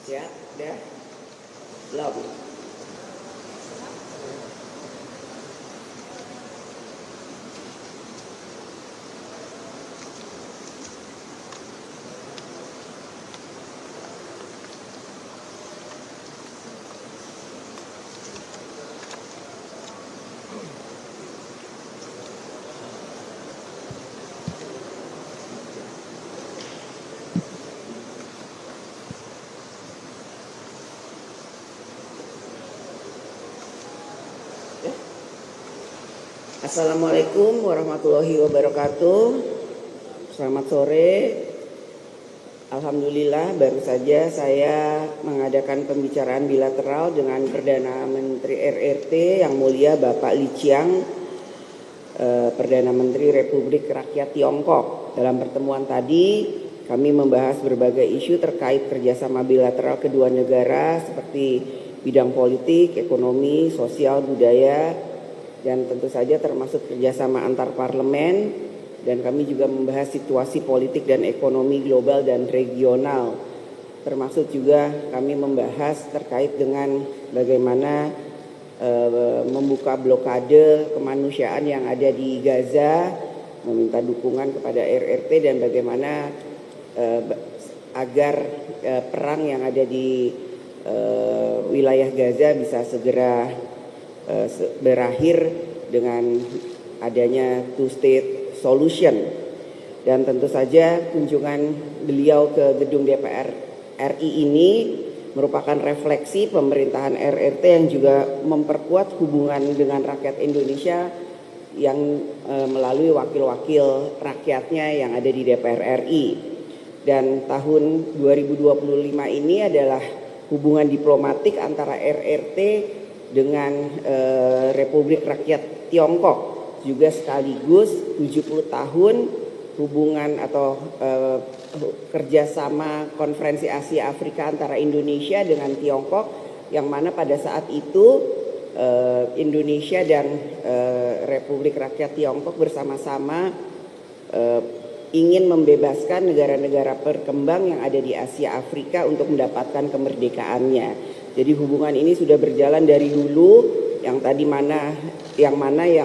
Ya, udah. Belum. Assalamualaikum warahmatullahi wabarakatuh. Selamat sore. Alhamdulillah baru saja saya mengadakan pembicaraan bilateral dengan Perdana Menteri RRT yang mulia Bapak Li Qiang, Perdana Menteri Republik Rakyat Tiongkok. Dalam pertemuan tadi kami membahas berbagai isu terkait kerjasama bilateral kedua negara seperti bidang politik, ekonomi, sosial, budaya, dan tentu saja termasuk kerjasama antar parlemen, dan kami juga membahas situasi politik dan ekonomi global dan regional. Termasuk juga kami membahas terkait dengan bagaimana membuka blokade kemanusiaan yang ada di Gaza, meminta dukungan kepada RRT dan bagaimana agar perang yang ada di wilayah Gaza bisa segera berakhir dengan adanya two-state solution. Dan tentu saja kunjungan beliau ke gedung DPR RI ini merupakan refleksi pemerintahan RRT yang juga memperkuat hubungan dengan rakyat Indonesia yang melalui wakil-wakil rakyatnya yang ada di DPR RI. Dan tahun 2025 ini adalah hubungan diplomatik antara RRT dengan Republik Rakyat Tiongkok, juga sekaligus 70 tahun hubungan atau kerjasama konferensi Asia Afrika antara Indonesia dengan Tiongkok, yang mana pada saat itu Indonesia dan Republik Rakyat Tiongkok bersama-sama ingin membebaskan negara-negara berkembang yang ada di Asia Afrika untuk mendapatkan kemerdekaannya. Jadi hubungan ini sudah berjalan dari dulu, yang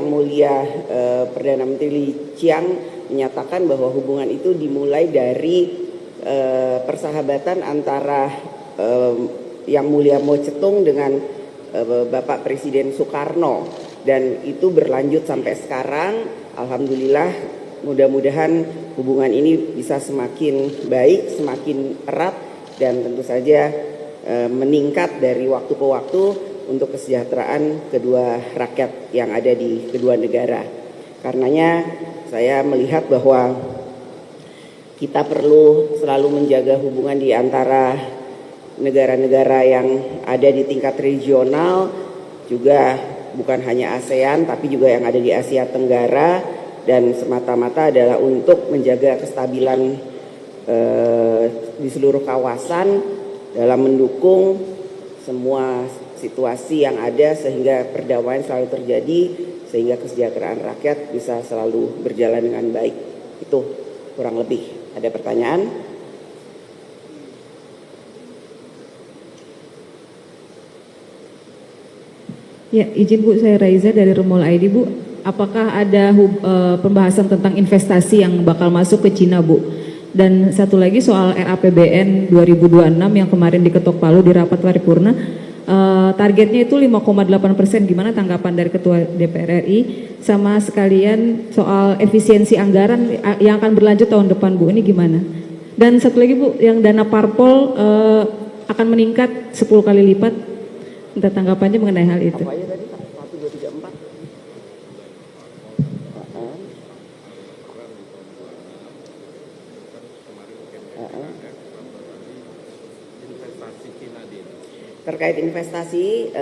mulia Perdana Menteri Li Qiang menyatakan bahwa hubungan itu dimulai dari persahabatan antara yang mulia Mao Zedong dengan Bapak Presiden Soekarno, dan itu berlanjut sampai sekarang. Alhamdulillah, mudah-mudahan hubungan ini bisa semakin baik, semakin erat, dan tentu saja meningkat dari waktu ke waktu untuk kesejahteraan kedua rakyat yang ada di kedua negara. Karenanya saya melihat bahwa kita perlu selalu menjaga hubungan di antara negara-negara yang ada di tingkat regional, juga bukan hanya ASEAN tapi juga yang ada di Asia Tenggara, dan semata-mata adalah untuk menjaga kestabilan di seluruh kawasan dalam mendukung semua situasi yang ada sehingga perdamaian selalu terjadi, sehingga kesejahteraan rakyat bisa selalu berjalan dengan baik. Itu kurang lebih. Ada pertanyaan? Ya, izin Bu, saya Raiza dari Remol ID Bu. Apakah ada pembahasan tentang investasi yang bakal masuk ke Cina Bu? Dan satu lagi soal RAPBN 2026 yang kemarin diketok palu di rapat paripurna, targetnya itu 5,8%. Gimana tanggapan dari Ketua DPR RI? Sama sekalian soal efisiensi anggaran yang akan berlanjut tahun depan Bu, ini gimana? Dan satu lagi Bu, yang dana parpol akan meningkat 10 kali lipat. Minta tanggapannya mengenai hal itu. Apa aja tadi? 1, 2, 3, 4. Terkait investasi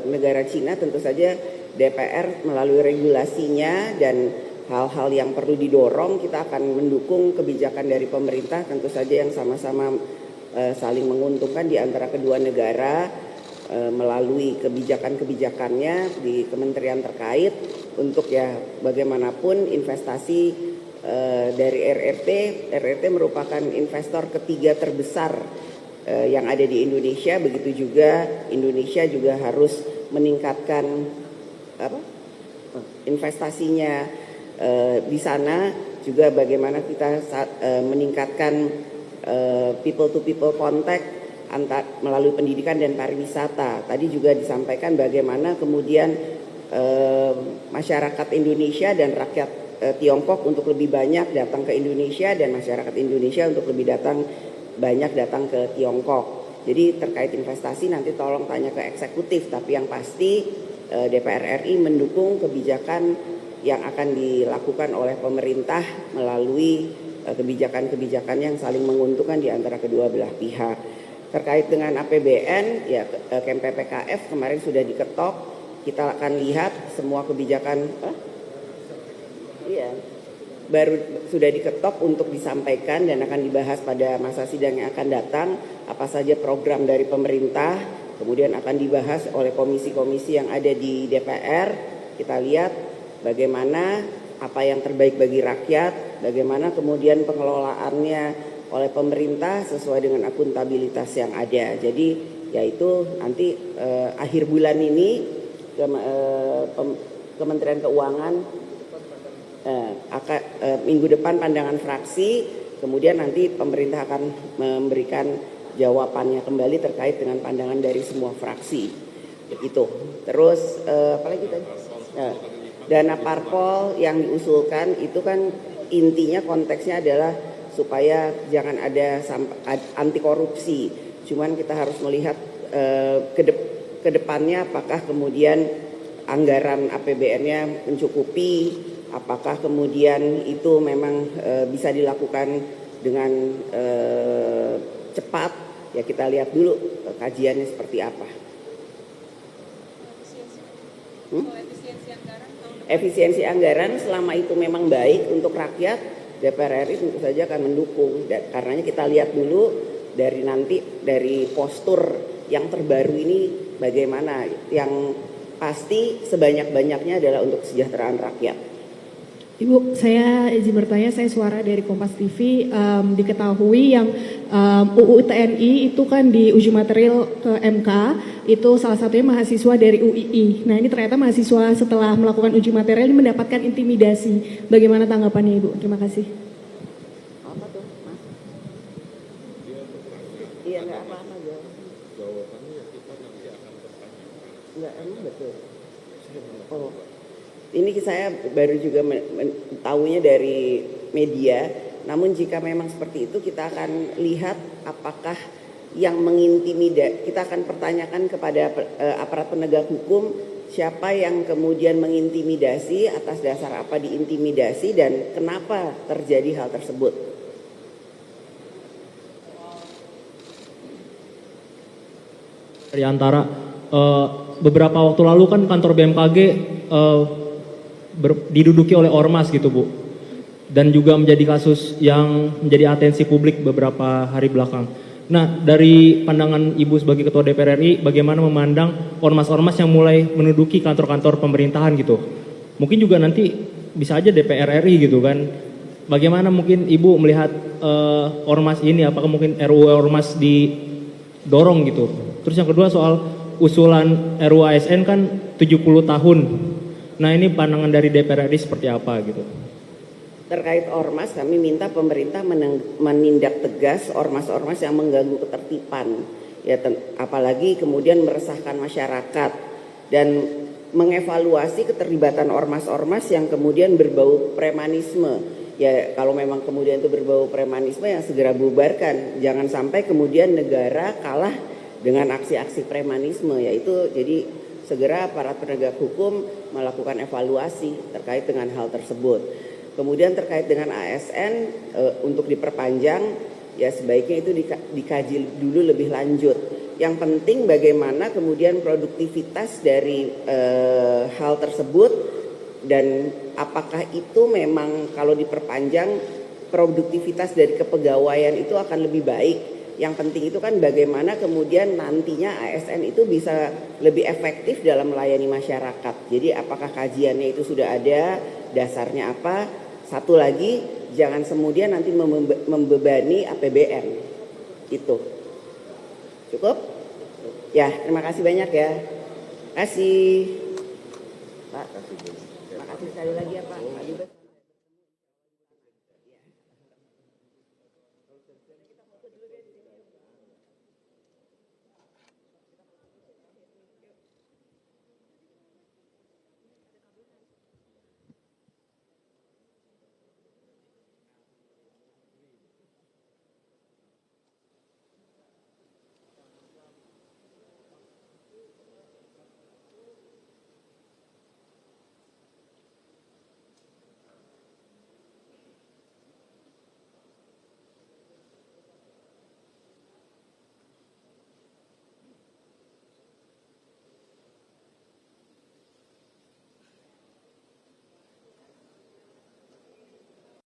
negara Cina, tentu saja DPR melalui regulasinya dan hal-hal yang perlu didorong, kita akan mendukung kebijakan dari pemerintah, tentu saja yang sama-sama saling menguntungkan di antara kedua negara melalui kebijakan-kebijakannya di kementerian terkait, untuk ya bagaimanapun investasi dari RRT merupakan investor ketiga terbesar yang ada di Indonesia, begitu juga Indonesia juga harus meningkatkan investasinya di sana, juga bagaimana kita meningkatkan people to people contact melalui pendidikan dan pariwisata. Tadi juga disampaikan bagaimana kemudian masyarakat Indonesia dan rakyat Tiongkok untuk lebih banyak datang ke Indonesia, dan masyarakat Indonesia untuk lebih banyak datang ke Tiongkok. Jadi terkait investasi nanti tolong tanya ke eksekutif, tapi yang pasti DPR RI mendukung kebijakan yang akan dilakukan oleh pemerintah melalui kebijakan-kebijakan yang saling menguntungkan di antara kedua belah pihak. Terkait dengan APBN, ya Kem PPKF kemarin sudah diketok, kita akan lihat semua kebijakan baru sudah diketok untuk disampaikan dan akan dibahas pada masa sidang yang akan datang, apa saja program dari pemerintah, kemudian akan dibahas oleh komisi-komisi yang ada di DPR. Kita lihat bagaimana apa yang terbaik bagi rakyat, bagaimana kemudian pengelolaannya oleh pemerintah sesuai dengan akuntabilitas yang ada. Jadi yaitu nanti akhir bulan ini Kementerian Keuangan minggu depan pandangan fraksi, kemudian nanti pemerintah akan memberikan jawabannya kembali terkait dengan pandangan dari semua fraksi. Begitu. Terus apalagi tadi? Dana parpol yang diusulkan itu kan intinya konteksnya adalah supaya jangan ada anti korupsi. Cuman kita harus melihat ke depannya apakah kemudian anggaran APBN-nya mencukupi, apakah kemudian itu memang bisa dilakukan dengan cepat. Ya kita lihat dulu kajiannya seperti apa. Efisiensi anggaran selama itu memang baik untuk rakyat, DPR RI tentu saja akan mendukung. Karenanya kita lihat dulu dari postur yang terbaru ini bagaimana. Yang pasti sebanyak-banyaknya adalah untuk kesejahteraan rakyat. Ibu, saya izin bertanya, saya Suara dari Kompas TV. Diketahui yang UU TNI itu kan di uji material ke MK, itu salah satunya mahasiswa dari UII. Nah ini ternyata mahasiswa setelah melakukan uji material ini mendapatkan intimidasi. Bagaimana tanggapannya Ibu? Terima kasih. Apa tuh, Mas? Iya, nggak apa-apa ya. Jawabannya ya kita nanti akan bertanya. Nggak, emang betul. Oh. Ini saya baru juga tahunya dari media, namun jika memang seperti itu kita akan lihat apakah yang mengintimidasi, kita akan pertanyakan kepada aparat penegak hukum siapa yang kemudian mengintimidasi, atas dasar apa diintimidasi, dan kenapa terjadi hal tersebut. Dari antara beberapa waktu lalu kan kantor BMKG diduduki oleh ormas gitu Bu, dan juga menjadi kasus yang menjadi atensi publik beberapa hari belakang. Nah dari pandangan Ibu sebagai Ketua DPR RI, bagaimana memandang ormas-ormas yang mulai menduduki kantor-kantor pemerintahan gitu? Mungkin juga nanti bisa aja DPR RI gitu kan. Bagaimana mungkin Ibu melihat ormas ini, apakah mungkin RUU ormas didorong gitu? Terus yang kedua soal usulan RUU ASN kan 70 tahun. Nah ini pandangan dari DPR RI seperti apa gitu? Terkait ormas, kami minta pemerintah menindak tegas ormas-ormas yang mengganggu ketertiban, ya apalagi kemudian meresahkan masyarakat, dan mengevaluasi keterlibatan ormas-ormas yang kemudian berbau premanisme. Ya kalau memang kemudian itu berbau premanisme, yang segera bubarkan. Jangan sampai kemudian negara kalah dengan aksi-aksi premanisme, yaitu jadi segera aparat penegak hukum melakukan evaluasi terkait dengan hal tersebut. Kemudian terkait dengan ASN untuk diperpanjang, ya sebaiknya itu dikaji dulu lebih lanjut. Yang penting bagaimana kemudian produktivitas dari hal tersebut, dan apakah itu memang kalau diperpanjang produktivitas dari kepegawaian itu akan lebih baik. Yang penting itu kan bagaimana kemudian nantinya ASN itu bisa lebih efektif dalam melayani masyarakat. Jadi apakah kajiannya itu sudah ada, dasarnya apa? Satu lagi, jangan kemudian nanti membebani APBN. Itu. Cukup? Ya, terima kasih banyak ya. Kasih. Pak, terima kasih sekali lagi ya Pak. Pak Dubes.